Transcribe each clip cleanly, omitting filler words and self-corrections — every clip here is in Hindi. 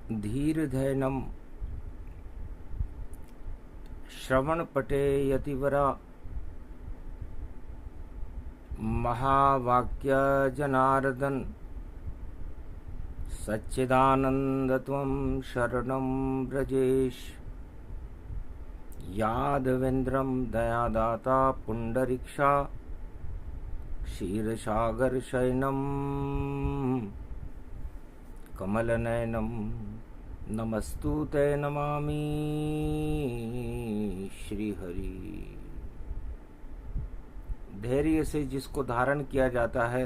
धीर्धैनम श्रवणपटे यतिवरा महावाक्य जनार्दन सच्चिदानंद त्वं शरणं व्रजेश यादवेन्द्रं दयादाता पुंडरीक्षा क्षीरसागर शयनं कमलनयनं नमस्तुते नमामि श्रीहरि। धैर्य से जिसको धारण किया जाता है,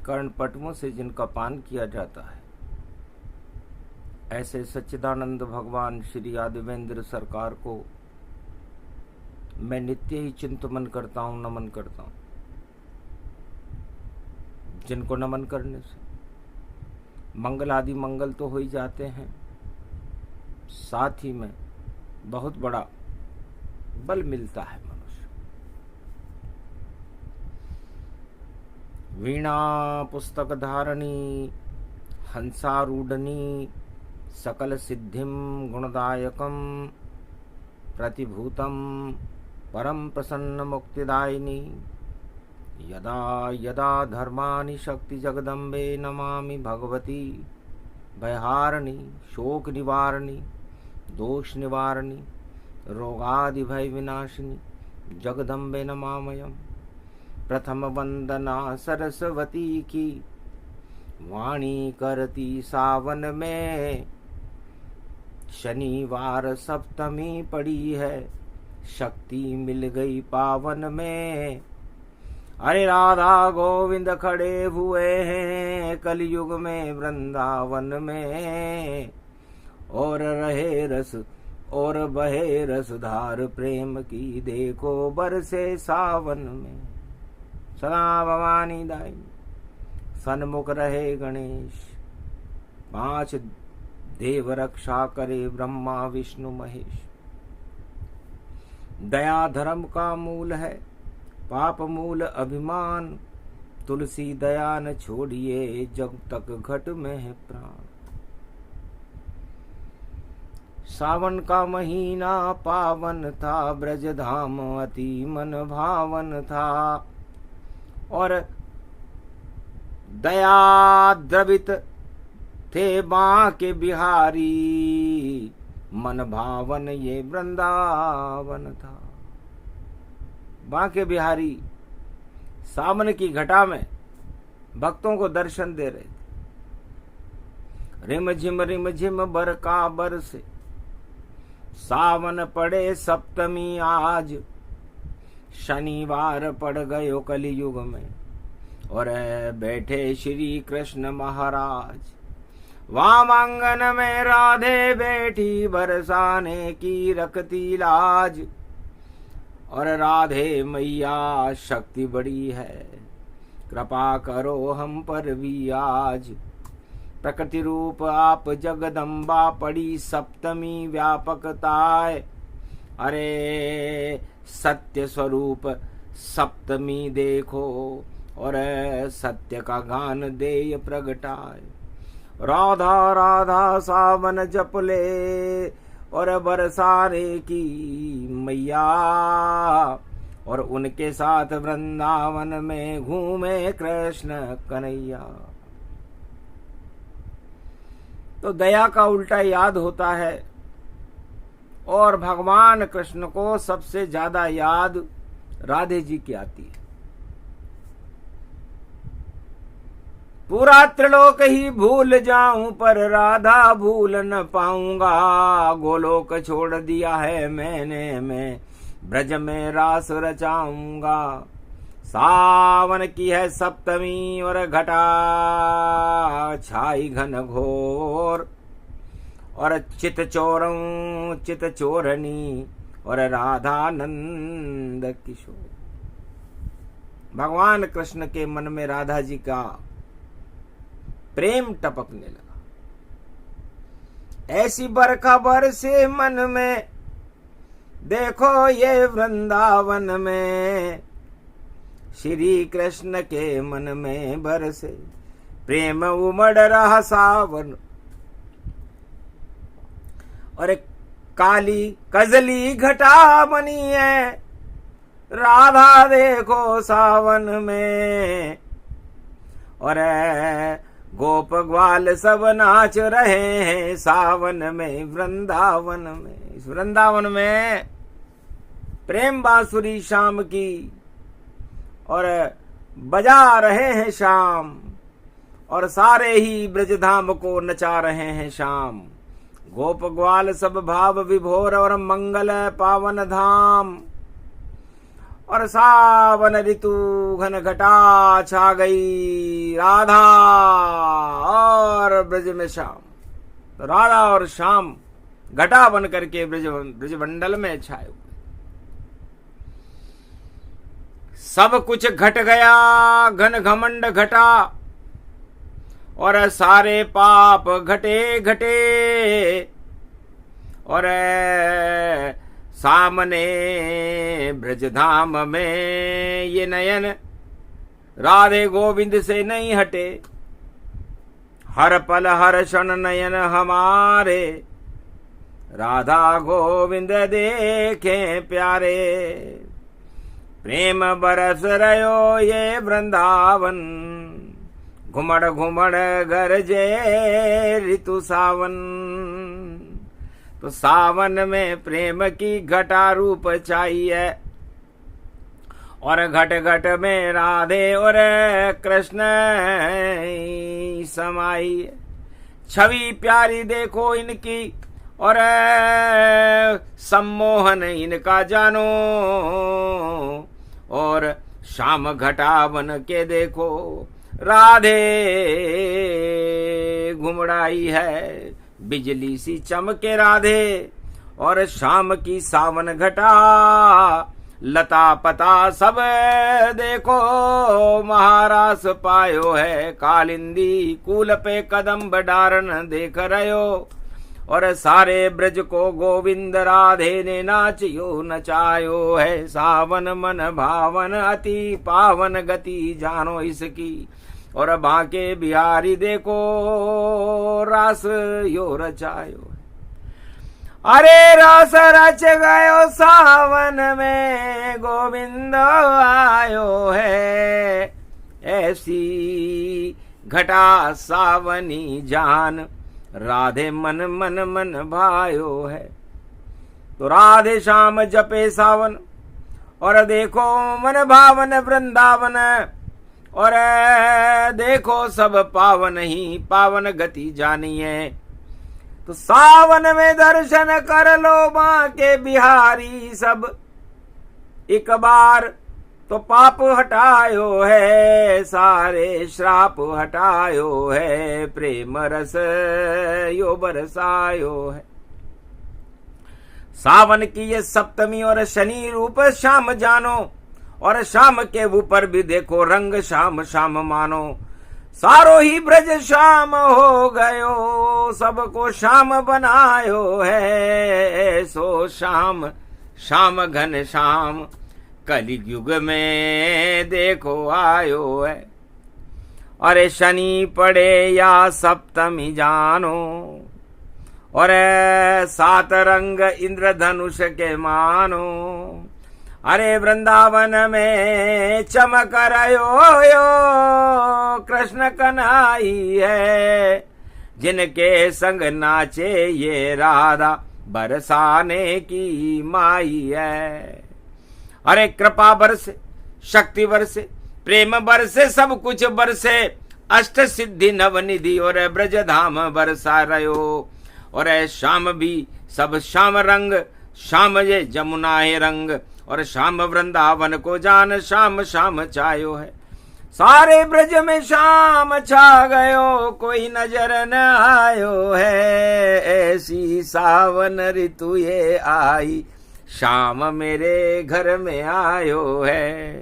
कर्णपटुओं से जिनका पान किया जाता है, ऐसे सच्चिदानंद भगवान श्री यादवेंद्र सरकार को मैं नित्य ही चिंतन करता हूँ, नमन करता हूँ। जिनको नमन करने से मंगल आदि मंगल तो हो ही जाते हैं, साथ ही में बहुत बड़ा बल मिलता है मनुष्य। वीणा पुस्तक धारणी हंसारूढ़नी सकल सिद्धिम गुणदायकम प्रतिभूतम परम प्रसन्न मुक्तिदायिनी यदा यदा धर्मानि शक्ति जगदम्बे नमामि भगवती भयहारिणी शोक निवारिणी दोष निवारिणी रोगादि भय विनाशिनी जगदम्बे नमामयम्। प्रथम वंदना सरस्वती की वाणी करती सावन में, शनिवार सप्तमी पड़ी है शक्ति मिल गई पावन में। अरे राधा गोविंद खड़े हुए हैं कलयुग में वृंदावन में, और रहे रस और बहे रसधार प्रेम की देखो बरसे सावन में। सदा भवानी दाई सन्मुख रहे गणेश, 5 देव रक्षा करे ब्रह्मा विष्णु महेश। दया धर्म का मूल है पाप मूल अभिमान, तुलसी दया न छोड़िए जब तक घट में है प्राण। सावन का महीना पावन था, ब्रज धाम अति मन भावन था, और दया द्रवित थे बांके बिहारी, मन भावन ये वृंदावन था। बांके बिहारी सावन की घटा में भक्तों को दर्शन दे रहे थे। रिम झिम बरका बरसे सावन पड़े सप्तमी आज, शनिवार पड़ गयो कलयुग में, और बैठे श्री कृष्ण महाराज। वामांगन में राधे बैठी बरसाने की रखती लाज, और राधे मैया शक्ति बड़ी है कृपा करो हम पर भी आज। प्रकृति रूप आप जगदम्बा पड़ी सप्तमी व्यापकताय, अरे सत्य स्वरूप सप्तमी देखो, और सत्य का गान देय प्रगटाए। राधा राधा सावन जप ले और बरसाने की मैया, और उनके साथ वृंदावन में घूमे कृष्ण कन्हैया। तो दया का उल्टा याद होता है, और भगवान कृष्ण को सबसे ज्यादा याद राधे जी की आती है। पूरा त्रिलोक ही भूल जाऊं पर राधा भूल न पाऊंगा, गोलोक छोड़ दिया है मैंने, मैं ब्रज में रास रचाऊंगा। सावन की है सप्तमी और घटा छाई घन घोर, और चित चोरऊं चित चोरनी और राधानंद किशोर। भगवान कृष्ण के मन में राधा जी का प्रेम टपकने लगा। ऐसी बरखा बरसे मन में, देखो ये वृंदावन में, श्री कृष्ण के मन में बरसे प्रेम उमड़ रहा सावन। और काली कजली घटा बनी है राधा देखो सावन में। और गोप ग्वाल सब नाच रहे हैं सावन में वृंदावन में। इस वृंदावन में प्रेम बांसुरी शाम की और बजा रहे हैं शाम, और सारे ही ब्रजधाम को नचा रहे हैं शाम। गोप ग्वाल सब भाव विभोर और मंगल पावन धाम। और सावन ऋतु घन घटा छा गई राधा और ब्रज में श्याम। तो राधा और श्याम घटा बन करके ब्रज मंडल में छाए हुए। सब कुछ घट गया घन घमंड घटा, और सारे पाप घटे घटे। और सामने ब्रजधाम में ये नयन राधे गोविंद से नहीं हटे। हर पल हर क्षण नयन हमारे राधा गोविंद देखें प्यारे। प्रेम बरस रहो ये वृंदावन, घुमड़ घुमड़ गरजे ऋतु सावन। तो सावन में प्रेम की घटा रूप चाहिए, और घट घट में राधे और कृष्ण समाई। छवि प्यारी देखो इनकी, और सम्मोहन इनका जानो। और शाम घटा बन के देखो राधे घुमड़ाई है, बिजली सी चमके राधे। और शाम की सावन घटा लता पता सब देखो महारास पायो है। कालिंदी कूल पे कदम डारन देख रहो, और सारे ब्रज को गोविंद राधे ने नाचियो नचायो है। सावन मन भावन अति पावन गति जानो इसकी, और बांके बिहारी देखो रास यो रचायो। अरे रास रच गयो सावन में गोविंद आयो है। ऐसी घटा सावनी जान राधे मन मन मन भायो है। तो राधे श्याम जपे सावन, और देखो मन भावन वृंदावन। और देखो सब पावन ही पावन गति जानिए। तो सावन में दर्शन कर लो बांके बिहारी सब, एक बार तो पाप हटायो है, सारे श्राप हटायो है। प्रेम रस यो बरसायो है। सावन की ये सप्तमी और शनि रूप शाम जानो, और शाम के ऊपर भी देखो रंग शाम शाम मानो। सारो ही ब्रज शाम हो गयो, सबको शाम बनायो है। सो शाम शाम घन शाम कलयुग में देखो आयो है। अरे शनि पड़े या सप्तमी जानो, और 7 रंग इंद्रधनुष के मानो। अरे वृंदावन में चमक रहो यो कृष्ण कन्हई है। जिनके संग नाचे ये राधा बरसाने की माई है। अरे कृपा बरसे, शक्ति बरसे, प्रेम बरसे, सब कुछ बरसे। अष्ट सिद्धि नवनिधि और ब्रज धाम बरसा रहो। और शाम भी सब श्याम रंग, श्याम ये जमुना है रंग। और श्याम वृंदावन को जान श्याम श्याम छायो है। सारे ब्रज में श्याम छा गयो, कोई नजर न आयो है। ऐसी सावन ऋतु ये आई, श्याम मेरे घर में आयो है।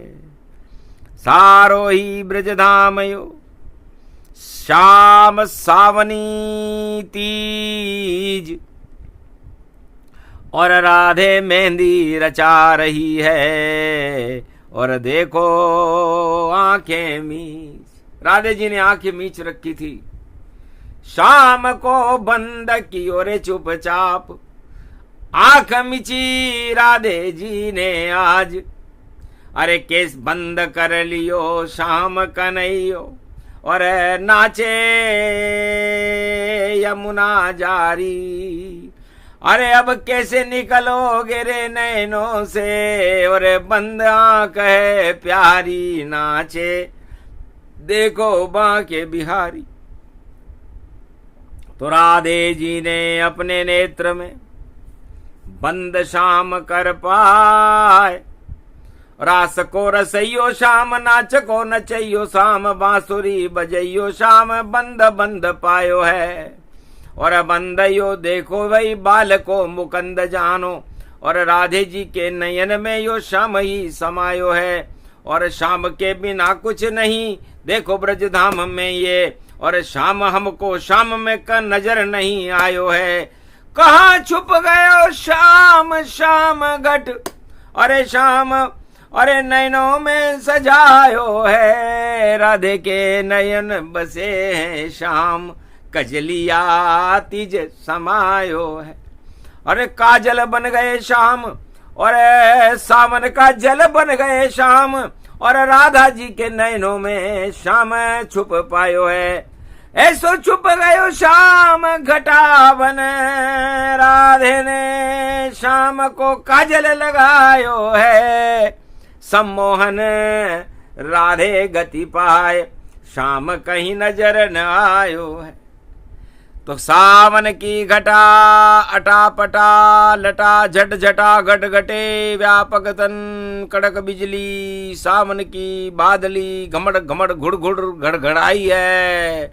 सारो ही ब्रज धाम यो श्याम सावनी तीज। और राधे मेहंदी रचा रही है, और देखो आंखें मीच। राधे जी ने आंखें मीच रखी थी। शाम को बंद की ओरे चुपचाप, आंख मिची राधे जी ने आज। अरे केस बंद कर लियो शाम कन्हैयो, और नाचे यमुना जारी। अरे अब कैसे निकलोगे रे नैनों से, और बंद आंख है प्यारी, नाचे देखो बांके बिहारी। तो राधे जी ने अपने नेत्र में बंद शाम कर पाए। रास को रसइयो शाम, नाच को नचइयो शाम, बांसुरी बजइयो शाम, बंद बंद पायो है। और बंदयो देखो वही बाल को मुकंद जानो, और राधे जी के नयन में यो शाम ही समायो है। और शाम के बिना कुछ नहीं देखो ब्रज धाम में ये, और शाम हमको शाम में का नजर नहीं आयो है। कहाँ छुप गयो शाम शाम घट, अरे शाम अरे नयनों में सजायो है। राधे के नयन बसे हैं शाम, कजलिया तिज समायो है। अरे काजल बन गए शाम, और सावन का जल बन गए शाम, और राधा जी के नयनों में शाम छुप पायो है। ऐसो छुप गयो शाम घटावन, राधे ने शाम को काजल लगायो है। सम्मोहन राधे गति पाए, शाम कहीं नजर न आयो है। तो सावन की घटा अटा पटा लटा, झट झटा घट घटे, व्यापक तन कड़क बिजली। सावन की बादली घमड़ घमड़ घुड़ घुड़ घड़घड़ाई है।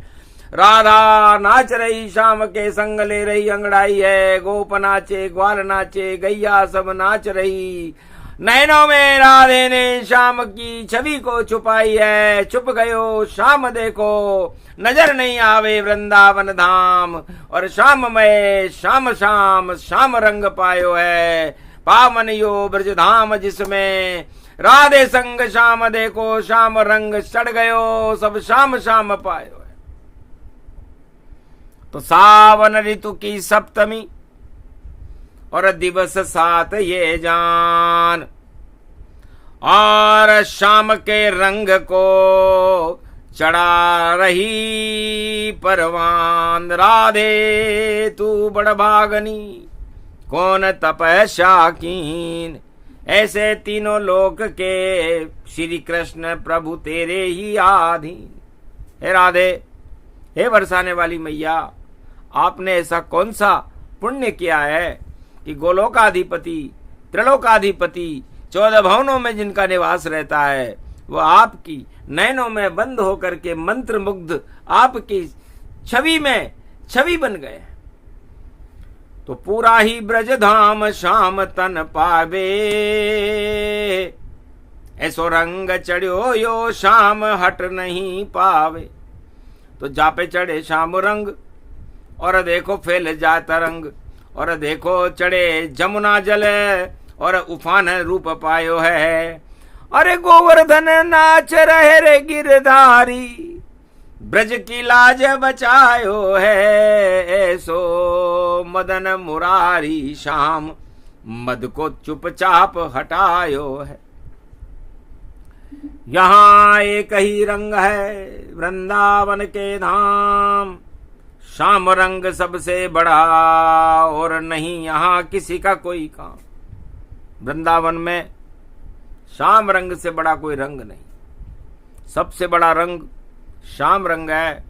राधा नाच रही शाम के संग ले रही अंगड़ाई है। गोप नाचे ग्वाल नाचे गैया सब नाच रही। नैनों में राधे ने शाम की छवि को छुपाई है। छुप गयो शाम देखो, नजर नहीं आवे वृंदावन धाम। और शाम में शाम शाम शाम रंग पायो है। पावन यो ब्रज धाम जिसमें राधे संग शाम देखो, शाम रंग चढ़ गयो सब शाम शाम पायो है। तो सावन ऋतु की सप्तमी और दिवस 7 ये जान, और शाम के रंग को चढ़ा रही परवान। राधे तू बड़ भागनी, कौन तपस्या कीन। ऐसे तीनों लोक के श्री कृष्ण प्रभु तेरे ही आधीन। हे राधे, हे बरसाने वाली मैया, आपने ऐसा कौन सा पुण्य किया है कि गोलोकाधिपति त्रिलोकाधिपति 14 भवनों में जिनका निवास रहता है, वो आपकी नयनों में बंद होकर के मंत्र मुग्ध आपकी छवि में छवि बन गए। तो पूरा ही ब्रज धाम शाम तन पावे, ऐसो रंग चढ़ो यो शाम हट नहीं पावे। तो जापे चढ़े शाम रंग, और देखो फैल जाता रंग, और देखो चढ़े जमुना जल, और उफान रूप पायो है। अरे गोवर्धन नाच रहे रे गिरधारी, ब्रज की लाज बचायो है। ऐसो मदन मुरारी शाम मद को चुपचाप हटायो है। यहाँ एक ही रंग है वृंदावन के धाम, शाम रंग सबसे बड़ा और नहीं यहाँ किसी का कोई काम। वृंदावन में शाम रंग से बड़ा कोई रंग नहीं, सबसे बड़ा रंग शाम रंग है।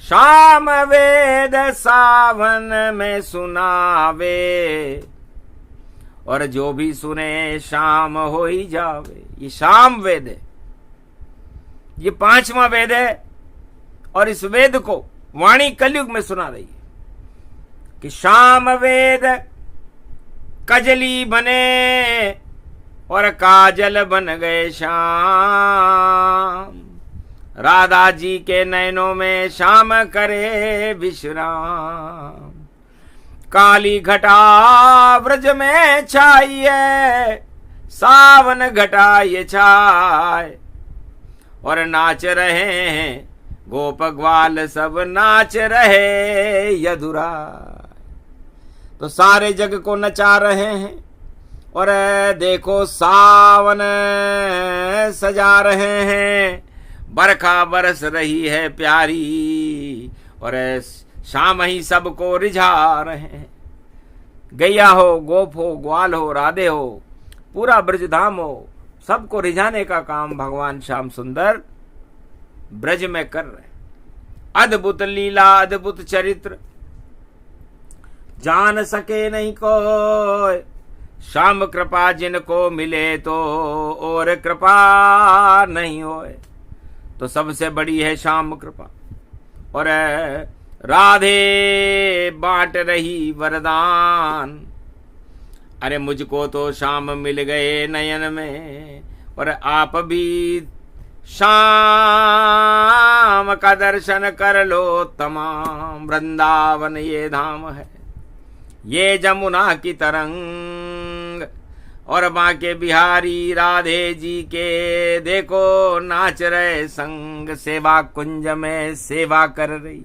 शाम वेद सावन में सुनावे, और जो भी सुने शाम हो ही जावे। ये शाम वेद है, ये 5वां वेद है। और इस वेद को वाणी कलयुग में सुना रही है कि शाम वेद कजली बने और काजल बन गए शाम। राधा जी के नयनों में शाम करे विश्राम। काली घटा व्रज में छाई है, सावन घटा ये छाए। और नाच रहे हैं, गोप ग्वाल सब नाच रहे यदुराय। तो सारे जग को नचा रहे हैं और देखो सावन सजा रहे हैं, बरखा बरस रही है प्यारी और शाम ही सबको रिझा रहे हैं। गैया हो, गोप हो, ग्वाल हो, राधे हो, पूरा ब्रजधाम हो, सबको रिझाने का काम भगवान श्याम सुंदर ब्रज में कर रहे हैं। अद्भुत लीला, अद्भुत चरित्र, जान सके नहीं कोई, श्याम कृपा जिनको मिले तो और कृपा नहीं होए। तो सबसे बड़ी है श्याम कृपा और राधे बांट रही वरदान। अरे मुझको तो श्याम मिल गए नयन में और आप भी श्याम का दर्शन कर लो तमाम। वृंदावन ये धाम है, ये जमुना की तरंग और बांके बिहारी राधे जी के देखो नाच रहे संग। सेवा कुंज में सेवा कर रही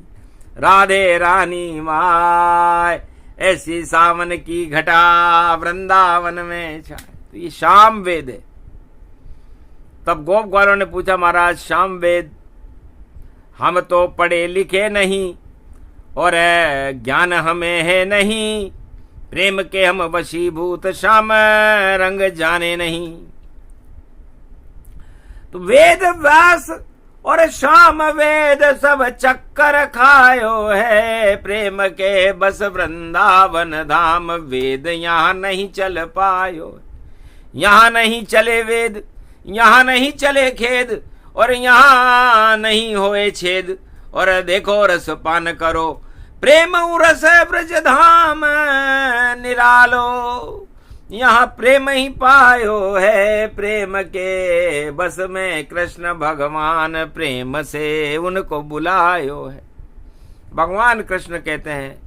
राधे रानी माय, ऐसी सावन की घटा वृंदावन में छाए। तो ये शाम वेद है। तब गोप ग्वालों ने पूछा, महाराज शाम वेद हम तो पढ़े लिखे नहीं और ज्ञान हमें है नहीं, प्रेम के हम वशीभूत श्याम रंग जाने नहीं। तो वेद व्यास और श्याम वेद सब चक्कर खायो है, प्रेम के बस वृंदावन धाम वेद यहाँ नहीं चल पायो। यहाँ नहीं चले वेद, यहाँ नहीं चले खेद और यहाँ नहीं होए छेद। और देखो रस पान करो, प्रेम रस ब्रज धाम निरालो, यहाँ प्रेम ही पायो है। प्रेम के बस में कृष्ण भगवान प्रेम से उनको बुलायो है। भगवान कृष्ण कहते हैं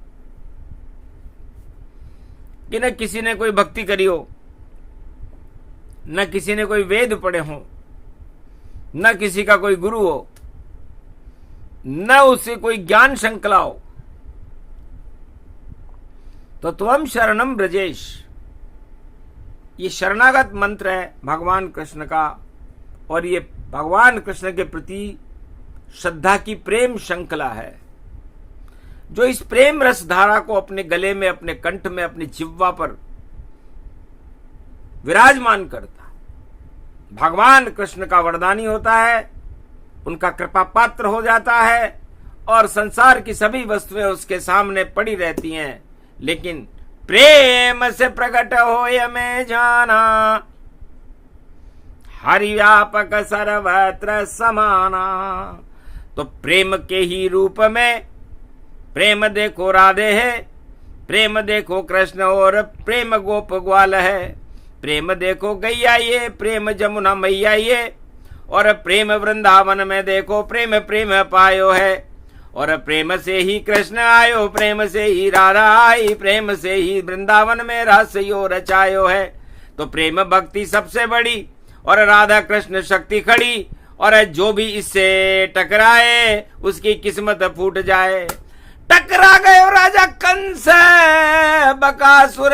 कि न किसी ने कोई भक्ति करी हो, न किसी ने कोई वेद पढ़े हो, न किसी का कोई गुरु हो, न उससे कोई ज्ञान श्रृंखला हो, तो त्वम शरणम ब्रजेश, ये शरणागत मंत्र है भगवान कृष्ण का। और ये भगवान कृष्ण के प्रति श्रद्धा की प्रेम श्रृंखला है, जो इस प्रेम रस धारा को अपने गले में, अपने कंठ में, अपनी जिह्वा पर विराजमान करता। भगवान कृष्ण का वरदानी होता है, उनका कृपा पात्र हो जाता है और संसार की सभी वस्तुएं उसके सामने पड़ी रहती हैं, लेकिन प्रेम से प्रकट होय में जाना, हरि व्यापक सर्वत्र समाना। तो प्रेम के ही रूप में प्रेम देखो राधे है, प्रेम देखो कृष्ण और प्रेम गोप ग्वाल है, प्रेम देखो गैया ये, प्रेम जमुना मैया ये, और प्रेम वृंदावन में देखो प्रेम प्रेम पायो है। और प्रेम से ही कृष्ण आयो, प्रेम से ही राधा आई, प्रेम से ही वृंदावन में रस यो रचायो है। तो प्रेम भक्ति सबसे बड़ी और राधा कृष्ण शक्ति खड़ी, और जो भी इससे टकराए उसकी किस्मत फूट जाए। टकरा गयो राजा कंस, बकासुर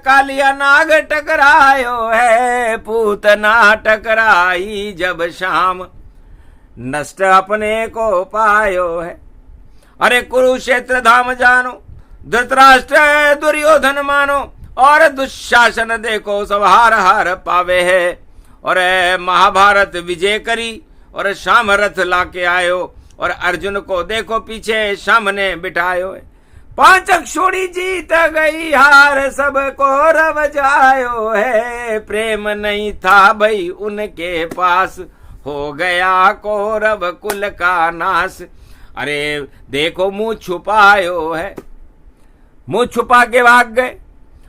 कालिया नाग टकरायो है, पूतना टकराई जब शाम नष्ट अपने को पायो है। अरे कुरुक्षेत्र धाम जानो, धृतराष्ट्र दुर्योधन मानो, और दुशासन देखो सब हार हार पावे है। और महाभारत विजय करी और श्याम रथ लाके आयो, और अर्जुन को देखो पीछे श्याम ने बिठायो है। 5 अक्षोणी जीत गई हार, सबको रव जायो है। प्रेम नहीं था भाई उनके पास, हो गया कौरव कुल का नाश। अरे देखो मुंह छुपायो है, मुंह छुपा के भाग गए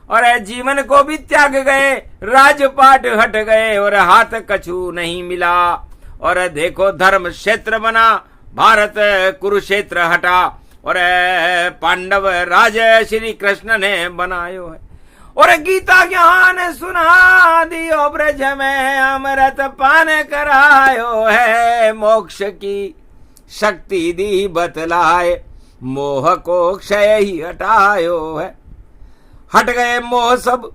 और जीवन को भी त्याग गए, राजपाट हट गए और हाथ कछु नहीं मिला। और देखो धर्म क्षेत्र बना, भारत कुरुक्षेत्र हटा, और पांडव राज श्री कृष्ण ने बनायो है। और गीता ज्ञान सुना दियो, ब्रज में अमृत पान करायो है। मोक्ष की शक्ति दी बतलाए, मोह को क्षय ही हटायो है। हट गए मोह सब,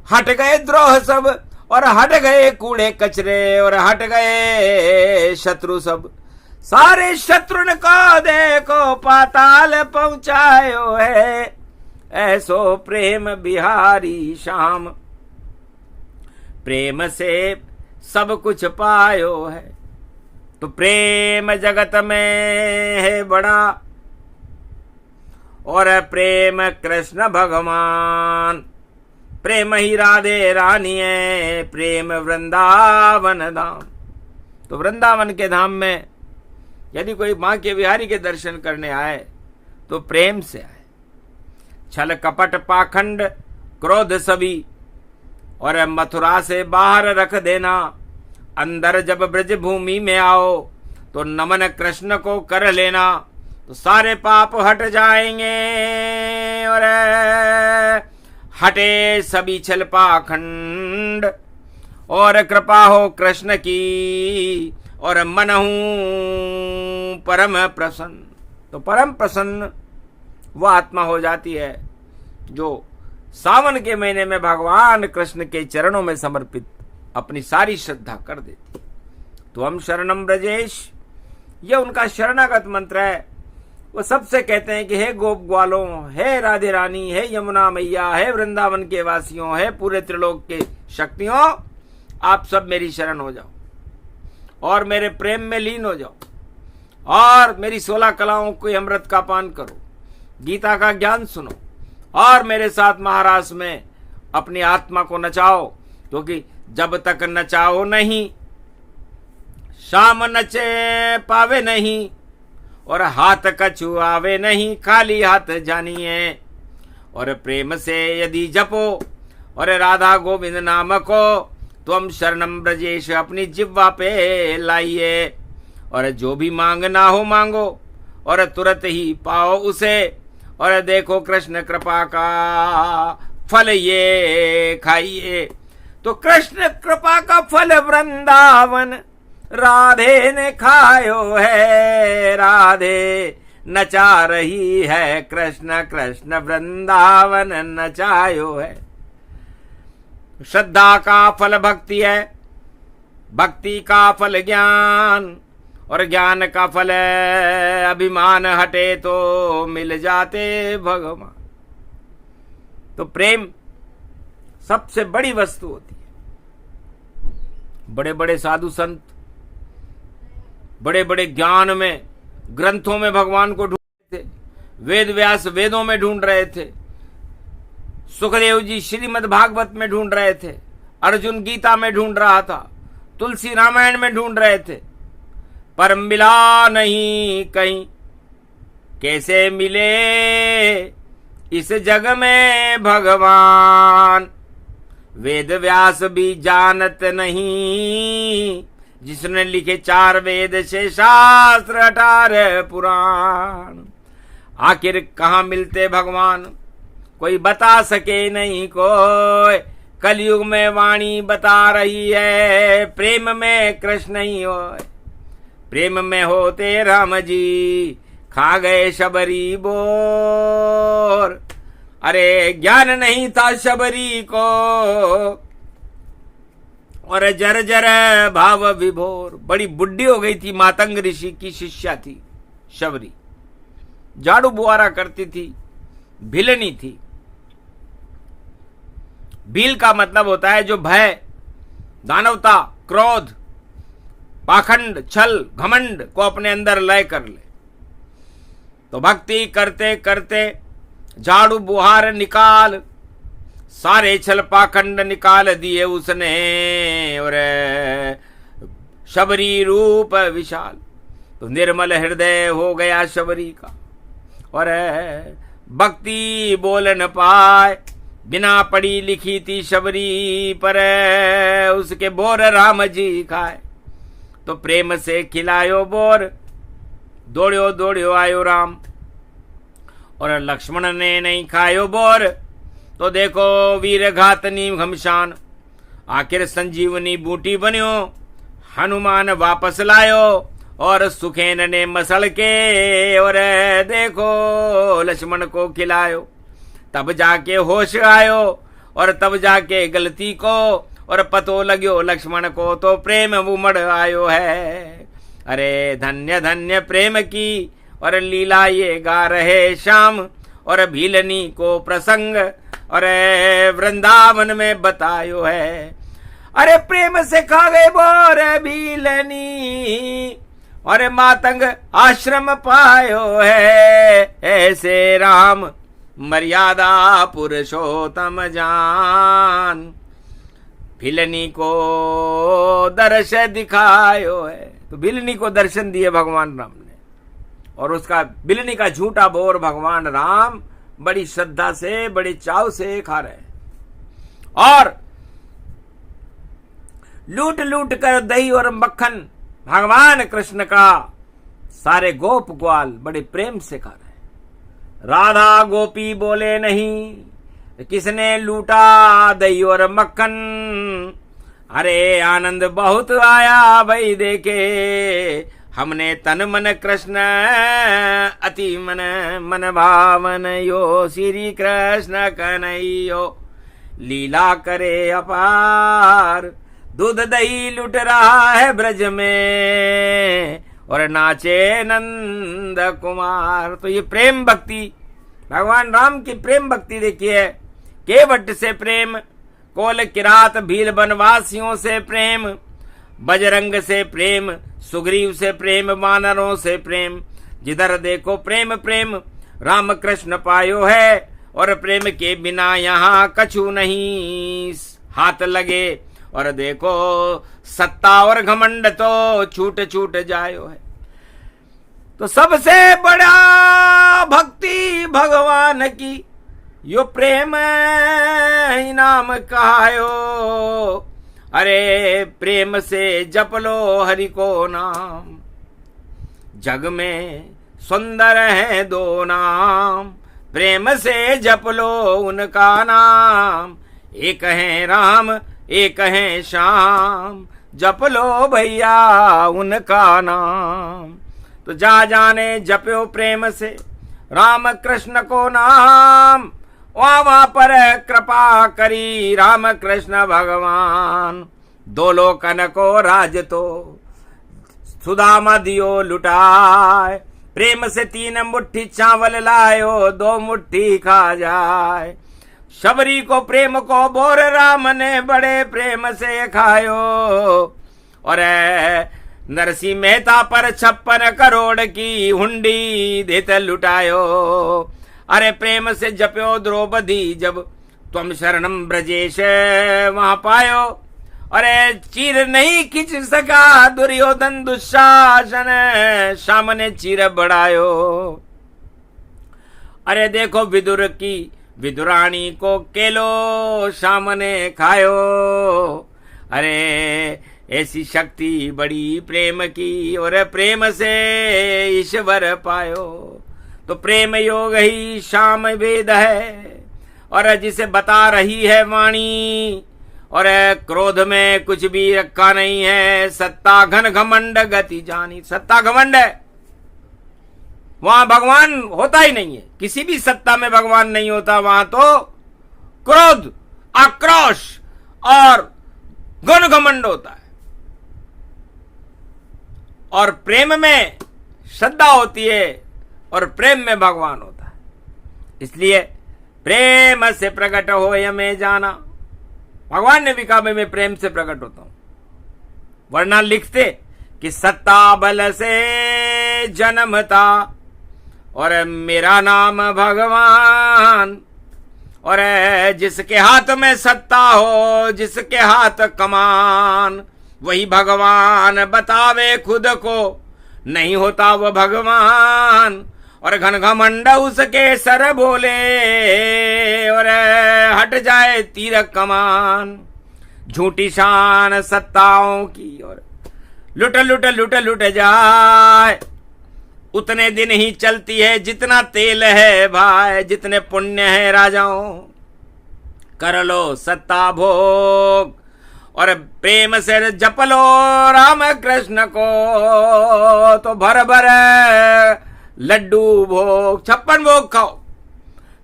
हट गए द्रोह सब, और हट गए कूड़े कचरे, और हट गए शत्रु सब। सारे शत्रुन को देखो पाताल पहुंचायो है। ऐसो प्रेम बिहारी श्याम, प्रेम से सब कुछ पायो है। तो प्रेम जगत में है बड़ा, और प्रेम कृष्ण भगवान। प्रेम ही राधे रानी है, प्रेम वृंदावन धाम। तो वृंदावन के धाम में यदि कोई मां के बिहारी के दर्शन करने आए तो प्रेम से आए। छल कपट पाखंड क्रोध सभी, और मथुरा से बाहर रख देना। अंदर जब ब्रज भूमि में आओ तो नमन कृष्ण को कर लेना, तो सारे पाप हट जाएंगे। और हटे सभी छल पाखंड, और कृपा हो कृष्ण की, और मन हूं परम प्रसन्न। तो परम प्रसन्न वो आत्मा हो जाती है जो सावन के महीने में भगवान कृष्ण के चरणों में समर्पित अपनी सारी श्रद्धा कर देती। तो हम शरणम ब्रजेश, ये उनका शरणागत मंत्र है। वो सबसे कहते हैं कि हे गोप ग्वालों, हे राधे रानी, हे यमुना मैया, हे वृंदावन के वासियों, हे पूरे त्रिलोक के शक्तियों, आप सब मेरी शरण हो जाओ और मेरे प्रेम में लीन हो जाओ, और मेरी 16 कलाओं के अमृत का पान करो, गीता का ज्ञान सुनो, और मेरे साथ महारास में अपनी आत्मा को नचाओ। क्योंकि जब तक नचाओ नहीं, शाम नचे पावे नहीं, और हाथ कछु आवे नहीं, खाली हाथ जानिए। और प्रेम से यदि जपो और राधा गोविंद नाम को, तो हम शरणम ब्रजेश अपनी जिह्वा पे लाइए। और जो भी मांगना हो मांगो, और तुरंत ही पाओ उसे। और देखो कृष्ण कृपा का फल ये खाइए। तो कृष्ण कृपा का फल वृंदावन राधे ने खायो है। राधे नचा रही है कृष्ण कृष्ण, वृंदावन नचायो है। श्रद्धा का फल भक्ति है, भक्ति का फल ज्ञान, और ज्ञान का फल अभिमान हटे तो मिल जाते भगवान। तो प्रेम सबसे बड़ी वस्तु होती है। बड़े बड़े साधु संत बड़े बड़े ज्ञान में, ग्रंथों में भगवान को ढूंढ रहे थे। वेद व्यास वेदों में ढूंढ रहे थे, सुखदेव जी श्रीमद् भागवत में ढूंढ रहे थे, अर्जुन गीता में ढूंढ रहा था, तुलसी रामायण में ढूंढ रहे थे, पर मिला नहीं कहीं। कैसे मिले इस जग में भगवान, वेद व्यास भी जानत नहीं, जिसने लिखे 4 वेद से शास्त्र 18 पुराण। आखिर कहाँ मिलते भगवान, कोई बता सके नहीं कोई। कलयुग में वाणी बता रही है, प्रेम में कृष्ण ही हो। प्रेम में होते राम जी, खा गए शबरी बोर। अरे ज्ञान नहीं था शबरी को, और जर जर भाव विभोर। बड़ी बुढ़ी हो गई थी, मातंग ऋषि की शिष्या थी शबरी, झाड़ू बुआरा करती थी, भिलनी थी। भील का मतलब होता है जो भय, दानवता, क्रोध, पाखंड, छल, घमंड को अपने अंदर लय कर ले। तो भक्ति करते करते झाड़ू बुहार निकाल, सारे छल पाखंड निकाल दिए उसने। और शबरी रूप विशाल, तो निर्मल हृदय हो गया शबरी का। और भक्ति बोल न पाए, बिना पढ़ी लिखी थी शबरी, पर उसके बोर राम जी खाए। तो प्रेम से खिलायो बोर, दौड़ियो दौड़ियो आयो राम। और लक्ष्मण ने नहीं खायो बोर, तो देखो वीर घातनी घमशान, आखिर संजीवनी बूटी बन्यो, हनुमान वापस लायो और सुखेन ने मसल के और देखो लक्ष्मण को खिलायो। तब जाके होश आयो और तब जाके गलती को और पतो लग्यो लक्ष्मण को, तो प्रेम उमड़ आयो है। अरे धन्य धन्य प्रेम की और लीला ये गा रहे श्याम, और भीलनी को प्रसंग और वृंदावन में बतायो है। अरे प्रेम से खा गए बोर भीलनी और मातंग आश्रम पायो है। ऐसे राम मर्यादा पुरुषोत्तम जान, भीलनी को दर्श दिखायो है। तो भीलनी को दर्शन दिए भगवान राम ने, और उसका भीलनी का झूठा बोर भगवान राम बड़ी श्रद्धा से बड़े चाव से खा रहे हैं। और लूट लूट कर दही और मक्खन भगवान कृष्ण का सारे गोप ग्वाल बड़े प्रेम से खा रहे हैं। राधा गोपी बोले नहीं किसने लूटा दही और मक्खन, अरे आनंद बहुत आया भाई देखे हमने तन मन कृष्ण अति मन मन भावन यो, श्री कृष्ण कन्हैयो लीला करे अपार। दूध दही लुट रहा है ब्रज में और नाचे नंद कुमार। तो ये प्रेम भक्ति, भगवान राम की प्रेम भक्ति देखिए। केवट से प्रेम, कोल किरात भील बनवासियों से प्रेम, बजरंग से प्रेम, सुग्रीव से प्रेम, वानरों से प्रेम। जिधर देखो प्रेम प्रेम राम कृष्ण पायो है, और प्रेम के बिना यहाँ कछु नहीं हाथ लगे। और देखो सत्ता और घमंड तो छूट छूट जायो है। तो सबसे बड़ा भक्ति भगवान की यो प्रेम इनाम कहायो। अरे प्रेम से जप लो हरि को नाम, जग में सुंदर है दो नाम, प्रेम से जप लो उनका नाम। एक है राम एक है श्याम, जप लो भैया उनका नाम। तो जा जाने जप्यो प्रेम से राम कृष्ण को नाम, वहां पर कृपा करी राम कृष्ण भगवान। दो लोकन को राज तो सुदामा दियो लुटाए, प्रेम से 3 मुट्ठी चावल लायो 2 मुट्ठी खा जाए। शबरी को प्रेम को बोर राम ने बड़े प्रेम से खायो, और नरसिंह मेहता पर 56 करोड़ की हुंडी देते लुटायो। अरे प्रेम से जप्यो द्रौपदी जब तुम शरणम ब्रजेश वहां पायो, अरे चीर नहीं खिंच सका दुर्योधन दुशासन, शाम ने चीर बढ़ायो। अरे देखो विदुर की विदुरानी को केलो शाम ने खायो। अरे ऐसी शक्ति बड़ी प्रेम की, और प्रेम से ईश्वर पायो। तो प्रेम योग ही शाम वेद है, और जिसे बता रही है वाणी, और क्रोध में कुछ भी रखा नहीं है। सत्ता घन घमंड गति जानी, सत्ता घमंड है वहां भगवान होता ही नहीं है। किसी भी सत्ता में भगवान नहीं होता, वहां तो क्रोध आक्रोश और घन घमंड होता है। और प्रेम में श्रद्धा होती है, और प्रेम में भगवान होता है। इसलिए प्रेम से प्रकट हो यमे जाना, भगवान ने भी कहा मैं प्रेम से प्रकट होता हूं। वरना लिखते कि सत्ता बल से जन्मता और मेरा नाम भगवान, और जिसके हाथ में सत्ता हो जिसके हाथ कमान, वही भगवान बतावे खुद को नहीं होता वो भगवान। और घन घमंड उसके सर बोले, और हट जाए तीर कमान। झूठी शान सत्ताओं की, और लुट लुट लुट लुट जाए। उतने दिन ही चलती है जितना तेल है भाई, जितने पुण्य है राजाओं। कर लो सत्ता भोग और प्रेम से जप लो राम कृष्ण को, तो भर भर लड्डू भोग 56 भोग खाओ।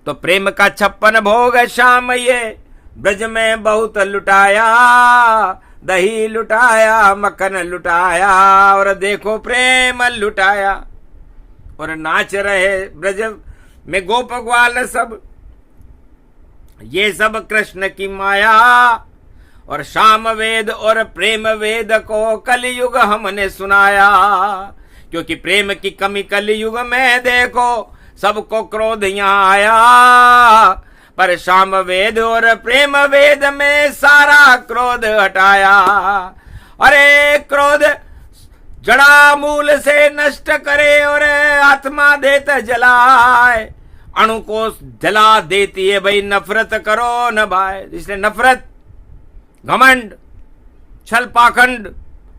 तो प्रेम का 56 भोग श्याम ये ब्रज में बहुत लुटाया, दही लुटाया मक्खन लुटाया और देखो प्रेम लुटाया। और नाच रहे ब्रज में गोप ग्वाल सब, ये सब कृष्ण की माया। और शाम वेद और प्रेम वेद को कलयुग हमने सुनाया, क्योंकि प्रेम की कमी कलयुग में देखो सबको क्रोध यहाँ आया। पर शाम वेद और प्रेम वेद में सारा क्रोध हटाया। अरे क्रोध जड़ा मूल से नष्ट करे और आत्मा देत जलाए, अणु को जला देती है भाई नफरत करो न भाई। इसलिए नफरत, घमंड, छल पाखंड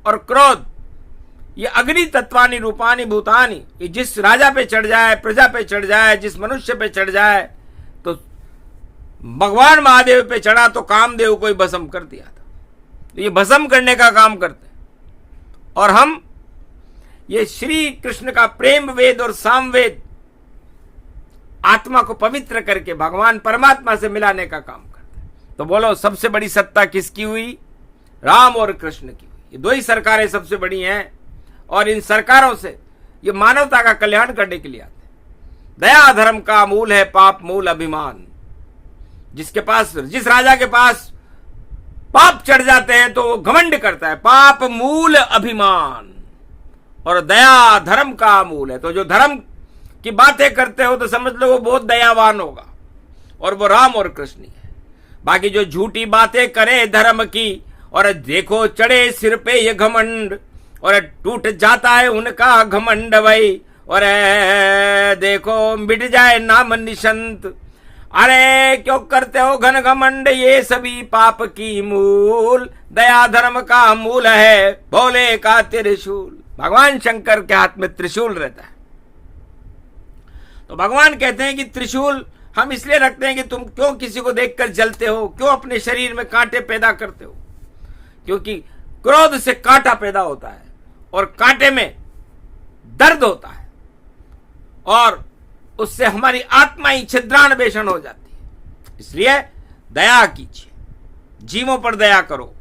और क्रोध ये अग्नि तत्वानी रूपानी भूतानी, ये जिस राजा पे चढ़ जाए, प्रजा पे चढ़ जाए, जिस मनुष्य पे चढ़ जाए, तो भगवान महादेव पे चढ़ा तो कामदेव को ही भस्म कर दिया था। तो ये भस्म करने का काम करते हैं। और हम ये श्री कृष्ण का प्रेम वेद और सामवेद आत्मा को पवित्र करके भगवान परमात्मा से मिलाने का काम करते हैं। तो बोलो सबसे बड़ी सत्ता किसकी हुई? राम और कृष्ण की हुई। ये दो ही सरकारें सबसे बड़ी हैं और इन सरकारों से ये मानवता का कल्याण करने के लिए आते हैं। दया धर्म का मूल है पाप मूल अभिमान। जिसके पास, जिस राजा के पास पाप चढ़ जाते हैं तो वो घमंड करता है, पाप मूल अभिमान। और दया धर्म का मूल है। तो जो धर्म की बातें करते हो तो समझ लो वो बहुत दयावान होगा, और वो राम और कृष्ण ही है। बाकी जो झूठी बातें करे धर्म की, और देखो चढ़े सिर पे ये घमंड, और टूट जाता है उनका घमंड भाई, और देखो मिट जाए नाम निशंत। अरे क्यों करते हो घन घमंड, ये सभी पाप की मूल। दया धर्म का मूल है भोले का त्रिशूल। भगवान शंकर के हाथ में त्रिशूल रहता है। तो भगवान कहते हैं कि त्रिशूल हम इसलिए रखते हैं कि तुम क्यों किसी को देखकर जलते हो, क्यों अपने शरीर में कांटे पैदा करते हो? क्योंकि क्रोध से कांटा पैदा होता है और कांटे में दर्द होता है, और उससे हमारी आत्मा ही छिद्रान्वेषण हो जाती है। इसलिए दया कीजिए, जीवों पर दया करो,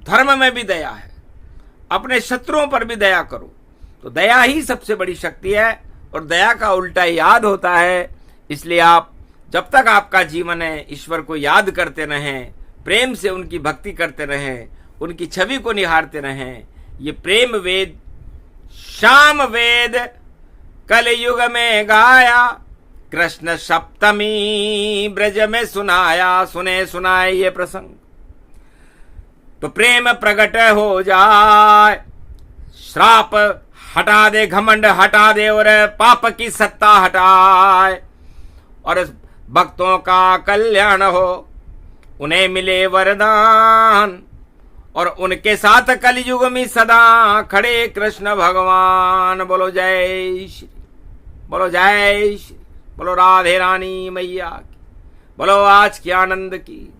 धर्म में भी दया है, अपने शत्रुओं पर भी दया करो। तो दया ही सबसे बड़ी शक्ति है, और दया का उल्टा याद होता है। इसलिए आप जब तक आपका जीवन है ईश्वर को याद करते रहें, प्रेम से उनकी भक्ति करते रहें, उनकी छवि को निहारते रहें। ये प्रेम वेद श्याम वेद कलयुग में गाया, कृष्ण सप्तमी ब्रज में सुनाया। सुने सुनाए ये प्रसंग, तो प्रेम प्रकट हो जाए, श्राप हटा दे, घमंड हटा दे, और पाप की सत्ता हटाए, और भक्तों का कल्याण हो, उन्हें मिले वरदान, और उनके साथ कलयुग में सदा खड़े कृष्ण भगवान। बोलो जय श्री, बोलो जय श्री, बोलो राधे रानी मैया की, बोलो आज की आनंद की।